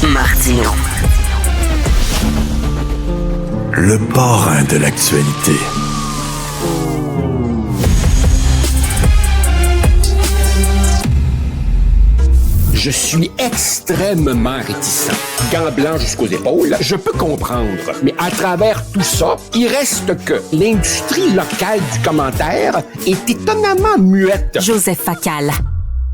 Martino. Le parrain de l'actualité. Je suis extrêmement réticent. Gants blancs jusqu'aux épaules, je peux comprendre. Mais à travers tout ça, il reste que l'industrie locale du commentaire est étonnamment muette. Joseph Facal.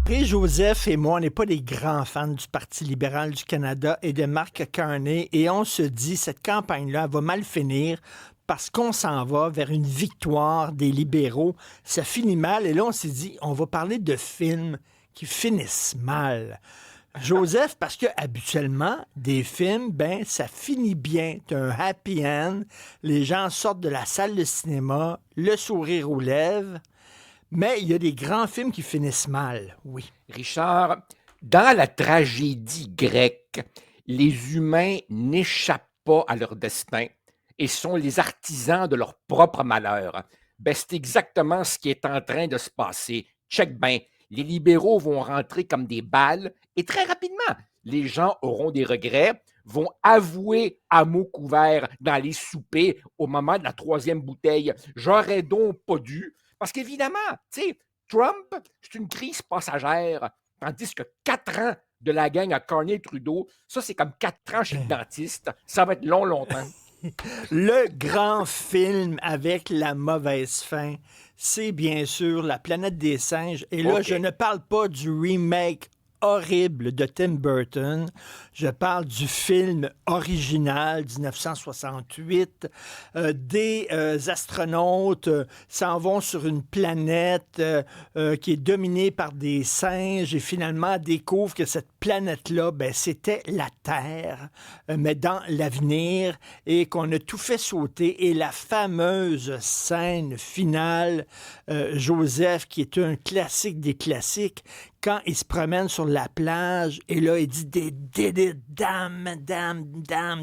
Et Joseph et moi, on n'est pas des grands fans du Parti libéral du Canada et de Mark Carney. Et on se dit, cette campagne-là va mal finir parce qu'on s'en va vers une victoire des libéraux. Ça finit mal. Et là, on s'est dit, on va parler de films qui finissent mal. Joseph, parce que habituellement, des films, ben, ça finit bien. T'as un happy end. Les gens sortent de la salle de cinéma, le sourire aux lèvres. Mais il y a des grands films qui finissent mal, oui. Richard, dans la tragédie grecque, les humains n'échappent pas à leur destin et sont les artisans de leur propre malheur. Ben, c'est exactement ce qui est en train de se passer. Check bien, les libéraux vont rentrer comme des balles et très rapidement, les gens auront des regrets, vont avouer à mots couverts dans les soupers au moment de la troisième bouteille. J'aurais donc pas dû. Parce qu'évidemment, tu sais, Trump, c'est une crise passagère, tandis que 4 ans de la gang à Carney-Trudeau, ça, c'est comme 4 ans chez le dentiste. Ça va être longtemps. Le grand film avec la mauvaise fin, c'est bien sûr La planète des singes. Et là, je ne parle pas du remake horrible de Tim Burton. Je parle du film original 1968. Des astronautes s'en vont sur une planète qui est dominée par des singes et finalement découvrent que cette planète-là, ben, c'était la Terre, mais dans l'avenir, et qu'on a tout fait sauter. Et la fameuse scène finale, Joseph, qui est un classique des classiques, quand il se promène sur la plage, et là, il dit « They did it, damn,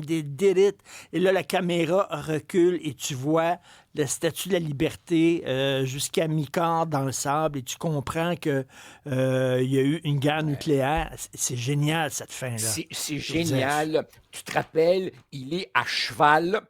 they did it ». Et là, la caméra recule et tu vois la Statue de la Liberté jusqu'à mi-corps dans le sable et tu comprends que il y a eu une guerre nucléaire. C'est génial, cette fin-là. C'est génial. Tu te rappelles, il est à cheval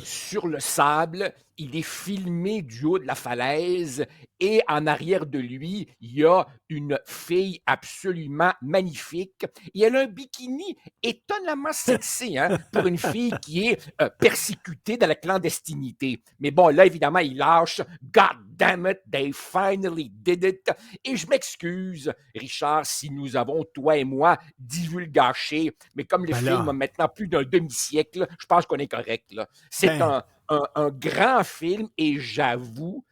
sur le sable, il est filmé du haut de la falaise et en arrière de lui, il y a une fille absolument magnifique et elle a un bikini étonnamment sexy pour une fille qui est persécutée dans la clandestinité. Mais bon, là, évidemment, il lâche « God damn it, they finally did it ». Et je m'excuse, Richard, si nous avons, toi et moi, divulgaché, mais comme le film a maintenant plus d'un demi-siècle, je pense qu'on est correct, là. C'est un grand film et j'avoue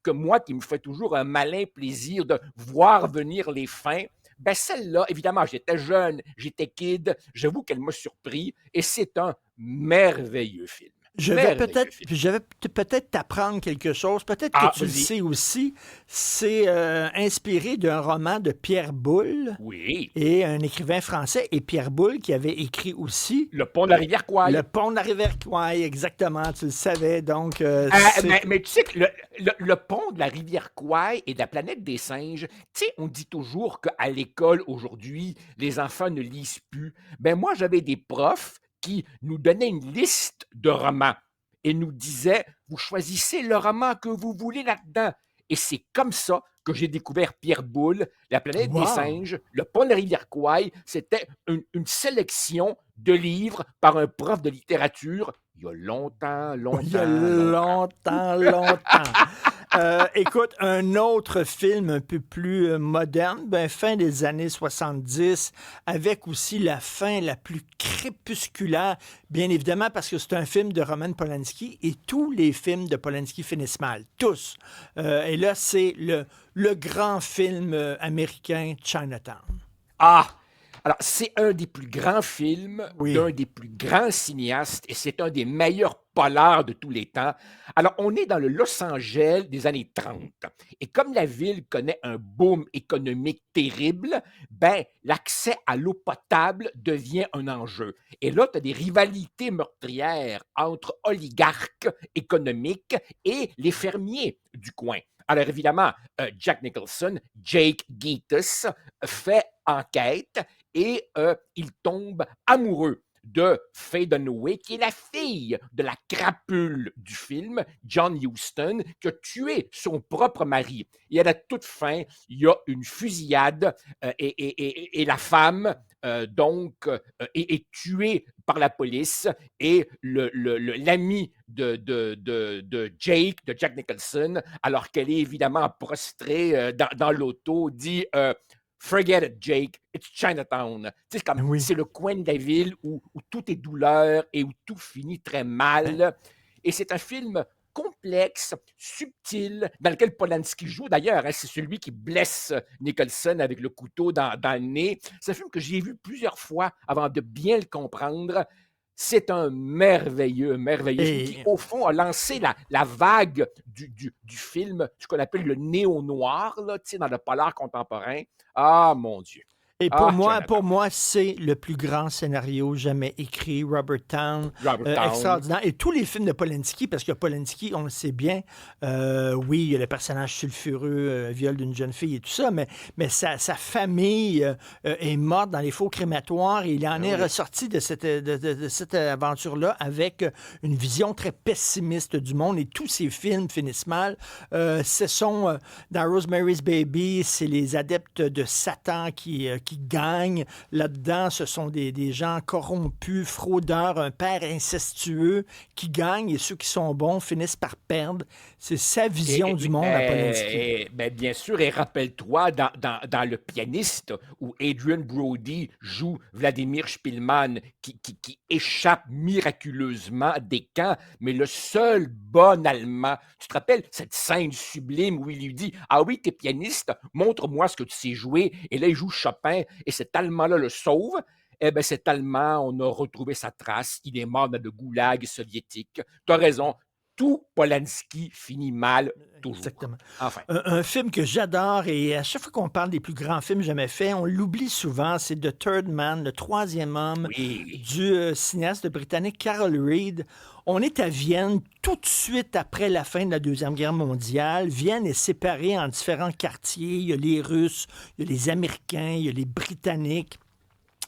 que moi qui me fais toujours un malin plaisir de voir venir les fins, ben celle-là, évidemment, j'étais jeune, j'étais kid, j'avoue qu'elle m'a surpris et c'est un merveilleux film. Je vais peut-être t'apprendre quelque chose. Peut-être que tu le sais aussi. C'est inspiré d'un roman de Pierre Boulle. Oui. Et un écrivain français. Et Pierre Boulle qui avait écrit aussi... Le pont de la rivière Kouai. Le pont de la rivière Kouai, exactement. Tu le savais. Donc, mais tu sais que le pont de la rivière Kouai et de la planète des singes, tu sais, on dit toujours qu'à l'école, aujourd'hui, les enfants ne lisent plus. Ben moi, j'avais des profs qui nous donnait une liste de romans et nous disait « Vous choisissez le roman que vous voulez là-dedans ». Et c'est comme ça que j'ai découvert Pierre Boulle, La planète des singes, Le pont de la rivière Kouai. C'était une sélection de livres par un prof de littérature il y a longtemps. Écoute, un autre film un peu plus moderne, fin des années 70, avec aussi la fin la plus crépusculaire, bien évidemment parce que c'est un film de Roman Polanski et tous les films de Polanski finissent mal, tous. Et là, c'est le grand film américain Chinatown. Alors, c'est un des plus grands films d'un des plus grands cinéastes et c'est un des meilleurs polars de tous les temps. Alors, on est dans le Los Angeles des années 30. Et comme la ville connaît un boom économique terrible, l'accès à l'eau potable devient un enjeu. Et là, tu as des rivalités meurtrières entre oligarques économiques et les fermiers du coin. Alors évidemment, Jack Nicholson, Jake Gittis, fait enquête et il tombe amoureux de Faye Dunaway, qui est la fille de la crapule du film, John Huston, qui a tué son propre mari. Et à la toute fin, il y a une fusillade et la femme, est tuée par la police et l'ami de Jake, de Jack Nicholson, alors qu'elle est évidemment prostrée dans l'auto, dit Forget it, Jake, it's Chinatown. Tu sais, Oui. c'est le coin de la ville où tout est douleur et où tout finit très mal. Et c'est un film complexe, subtil, dans lequel Polanski joue d'ailleurs. Hein, c'est celui qui blesse Nicholson avec le couteau dans le nez. C'est un film que j'ai vu plusieurs fois avant de bien le comprendre. C'est un merveilleux film qui, au fond, a lancé la vague du film, ce qu'on appelle le néo-noir, là, dans le polar contemporain. Ah, mon Dieu. Et pour moi, c'est le plus grand scénario jamais écrit. Robert Town, extraordinaire. Et tous les films de Polanski, parce que Polanski, on le sait bien, oui, il y a le personnage sulfureux, viol d'une jeune fille et tout ça, mais sa famille est morte dans les faux crématoires et il en est ressorti de cette aventure-là avec une vision très pessimiste du monde et tous ses films finissent mal. Ce sont, dans Rosemary's Baby, c'est les adeptes de Satan qui gagnent. Là-dedans, ce sont des gens corrompus, fraudeurs, un père incestueux qui gagne et ceux qui sont bons finissent par perdre. C'est sa vision du monde à Polanski. Bien sûr, et rappelle-toi, dans Le Pianiste, où Adrian Brody joue Vladimir Spilman, qui échappe miraculeusement des camps, mais le seul bon Allemand. Tu te rappelles cette scène sublime où il lui dit « Ah oui, t'es pianiste, montre-moi ce que tu sais jouer. » Et là, il joue Chopin, et cet Allemand-là le sauve. Eh bien, cet Allemand, on a retrouvé sa trace. Il est mort dans le goulag soviétique. Tu as raison. Tout Polanski finit mal, toujours. Exactement. Enfin. Un film que j'adore, et à chaque fois qu'on parle des plus grands films jamais faits, on l'oublie souvent, c'est The Third Man, le troisième homme, du cinéaste britannique Carol Reed. On est à Vienne tout de suite après la fin de la Deuxième Guerre mondiale. Vienne est séparée en différents quartiers. Il y a les Russes, il y a les Américains, il y a les Britanniques.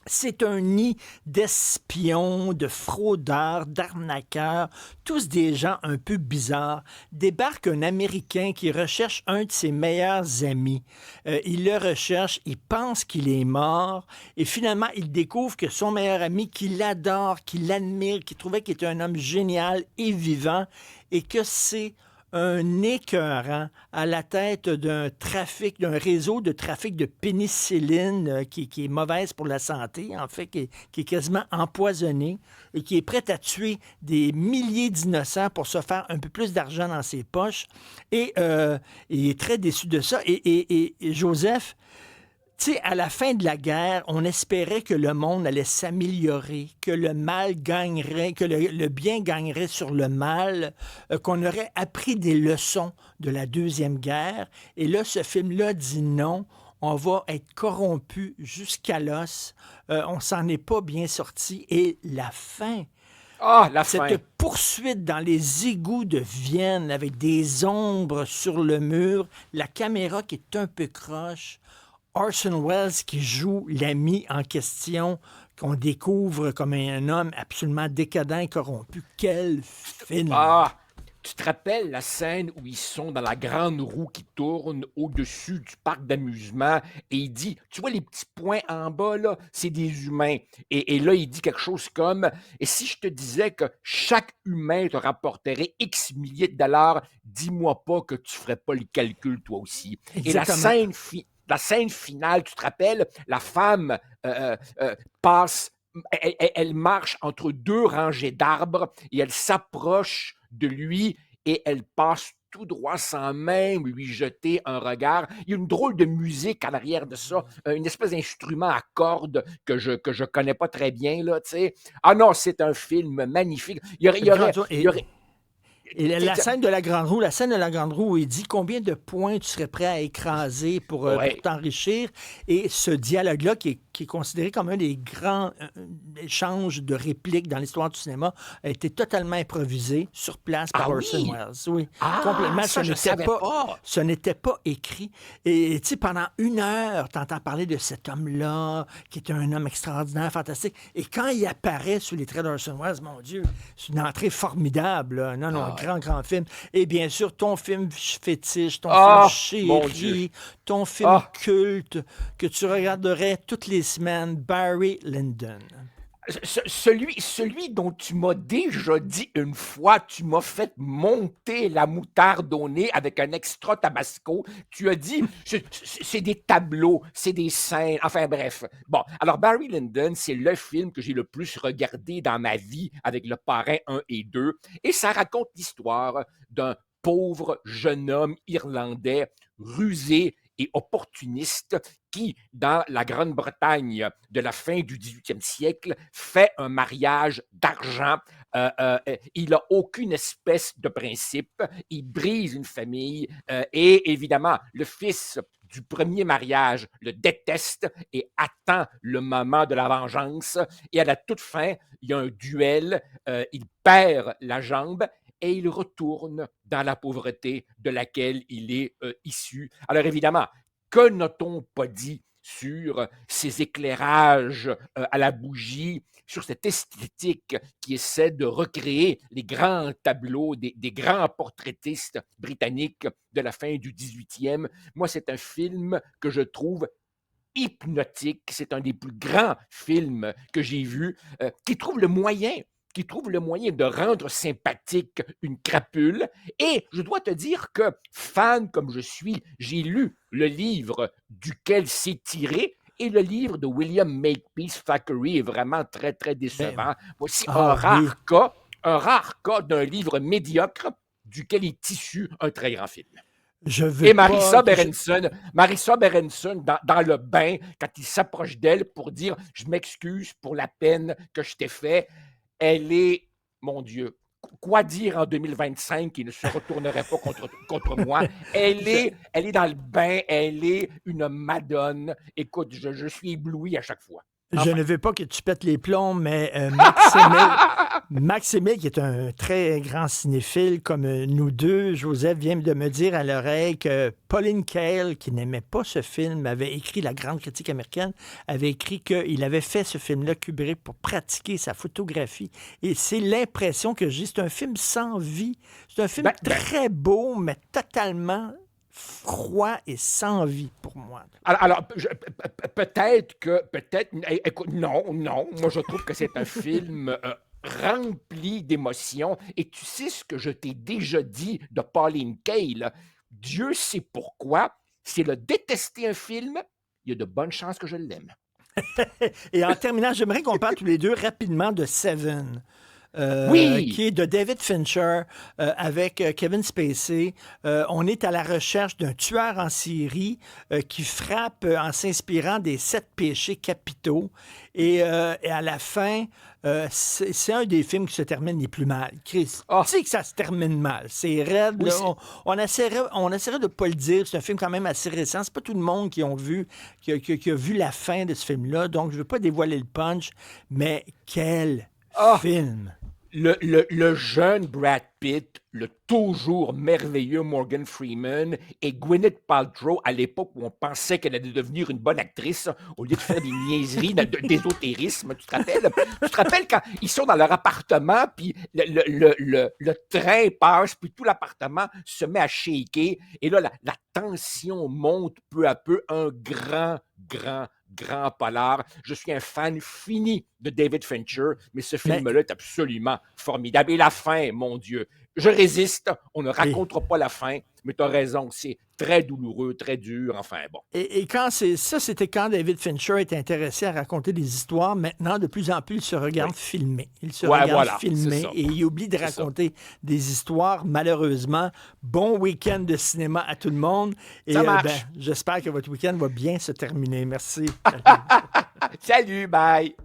C'est un nid d'espions, de fraudeurs, d'arnaqueurs, tous des gens un peu bizarres. Débarque un Américain qui recherche un de ses meilleurs amis. Il le recherche, il pense qu'il est mort, et finalement, il découvre que son meilleur ami, qu'il adore, qu'il admire, qu'il trouvait qu'il était un homme génial et vivant, et que c'est un écœurant à la tête d'un réseau de trafic de pénicilline qui est mauvaise pour la santé, en fait, qui est quasiment empoisonnée et qui est prêt à tuer des milliers d'innocents pour se faire un peu plus d'argent dans ses poches. Et il est très déçu de ça. Et Joseph, tu sais, à la fin de la guerre, on espérait que le monde allait s'améliorer, que le mal gagnerait, que le bien gagnerait sur le mal, qu'on aurait appris des leçons de la Deuxième Guerre. Et là, ce film-là dit non, on va être corrompu jusqu'à l'os, on s'en est pas bien sorti. Et la fin... Cette poursuite dans les égouts de Vienne avec des ombres sur le mur, la caméra qui est un peu croche, Orson Welles qui joue l'ami en question, qu'on découvre comme un homme absolument décadent et corrompu. Quel film! Tu te rappelles la scène où ils sont dans la grande roue qui tourne au-dessus du parc d'amusement et il dit, tu vois les petits points en bas, là, c'est des humains. Et là, il dit quelque chose comme, et si je te disais que chaque humain te rapporterait X milliers de dollars, dis-moi pas que tu ferais pas le calcul toi aussi. Exactement. Et la scène finale, tu te rappelles, la femme passe, elle marche entre deux rangées d'arbres et elle s'approche de lui et elle passe tout droit sans même lui jeter un regard. Il y a une drôle de musique en arrière de ça, une espèce d'instrument à cordes que je connais pas très bien, là, tu sais. Ah non, c'est un film magnifique. Il y aurait Et la scène de la Grande Roue, où il dit combien de points tu serais prêt à écraser pour t'enrichir. Et ce dialogue-là qui est qui est considéré comme un des grands échanges de répliques dans l'histoire du cinéma, a été totalement improvisé sur place par Orson Welles. Oui, complètement. Ça, je savais pas. Ce n'était pas écrit. Et tu sais, pendant 1 heure, tu entends parler de cet homme-là, qui est un homme extraordinaire, fantastique. Et quand il apparaît sous les traits d'Orson Welles, mon Dieu, c'est une entrée formidable. Là. Non, un grand film. Et bien sûr, ton film fétiche, ton film chéri, ton film culte que tu regarderais toutes les semaines, Barry Lyndon. Celui dont tu m'as déjà dit une fois, tu m'as fait monter la moutarde au nez avec un extra tabasco. Tu as dit, c'est des tableaux, c'est des scènes, enfin bref. Bon, alors Barry Lyndon, c'est le film que j'ai le plus regardé dans ma vie avec Le Parrain 1 et 2. Et ça raconte l'histoire d'un pauvre jeune homme irlandais rusé et opportuniste qui, dans la Grande-Bretagne de la fin du 18e siècle, fait un mariage d'argent. Il n'a aucune espèce de principe. Il brise une famille et évidemment, le fils du premier mariage le déteste et attend le moment de la vengeance. Et à la toute fin, il y a un duel. Il perd la jambe et il retourne dans la pauvreté de laquelle il est issu. Alors évidemment, que n'a-t-on pas dit sur ces éclairages à la bougie, sur cette esthétique qui essaie de recréer les grands tableaux des grands portraitistes britanniques de la fin du 18e. Moi, c'est un film que je trouve hypnotique. C'est un des plus grands films que j'ai vus, qui trouve le moyen de rendre sympathique une crapule. Et je dois te dire que, fan comme je suis, j'ai lu le livre duquel c'est tiré, et le livre de William Makepeace Thackeray est vraiment très, très décevant. Voici un rare cas d'un livre médiocre duquel est issu un très grand film. Et Marissa Berenson, dans le bain, quand il s'approche d'elle pour dire « Je m'excuse pour la peine que je t'ai fait », elle est, mon Dieu, quoi dire en 2025 qui ne se retournerait pas contre moi? Elle est dans le bain, elle est une madone. Écoute, je suis ébloui à chaque fois. Je ne veux pas que tu pètes les plombs, mais Max-Émile, qui est un très grand cinéphile comme nous deux, Joseph vient de me dire à l'oreille que Pauline Kael, qui n'aimait pas ce film, avait écrit, la grande critique américaine, avait écrit qu'il avait fait ce film-là, Kubrick, pour pratiquer sa photographie. Et c'est l'impression que j'ai. C'est un film sans vie. C'est un film très beau, mais totalement froid et sans vie pour moi. Alors écoute, non, moi je trouve que c'est un film rempli d'émotions. Et tu sais ce que je t'ai déjà dit de Pauline Kael, Dieu sait pourquoi, s'il a détesté un film, il y a de bonnes chances que je l'aime. Et en terminant, j'aimerais qu'on parle tous les deux rapidement de Seven. Qui est de David Fincher avec Kevin Spacey. On est à la recherche d'un tueur en série qui frappe en s'inspirant des 7 péchés capitaux. Et à la fin, c'est un des films qui se termine les plus mal. Chris, tu sais que ça se termine mal. C'est raide. Oui, on essaierait de ne pas le dire. C'est un film quand même assez récent. C'est pas tout le monde qui a vu la fin de ce film-là. Donc, je ne veux pas dévoiler le punch, mais quel film! Le jeune Brad Pitt, le toujours merveilleux Morgan Freeman et Gwyneth Paltrow, à l'époque où on pensait qu'elle allait devenir une bonne actrice, au lieu de faire des niaiseries d'ésotérisme, tu te rappelles? Tu te rappelles quand ils sont dans leur appartement, puis le train passe, puis tout l'appartement se met à shaker, et là, la tension monte peu à peu, un grand polar. Je suis un fan fini de David Fincher, mais ce film-là est absolument formidable. Et la fin, mon Dieu, je résiste, on ne racontera pas la fin, mais tu as raison, c'est très douloureux, très dur, enfin bon. Et quand c'était quand David Fincher était intéressé à raconter des histoires. Maintenant, de plus en plus, il se regarde filmer. Il se regarde filmer et il oublie de raconter des histoires, malheureusement. Bon week-end de cinéma à tout le monde. Et ça marche. j'espère que votre week-end va bien se terminer. Merci. Salut, bye.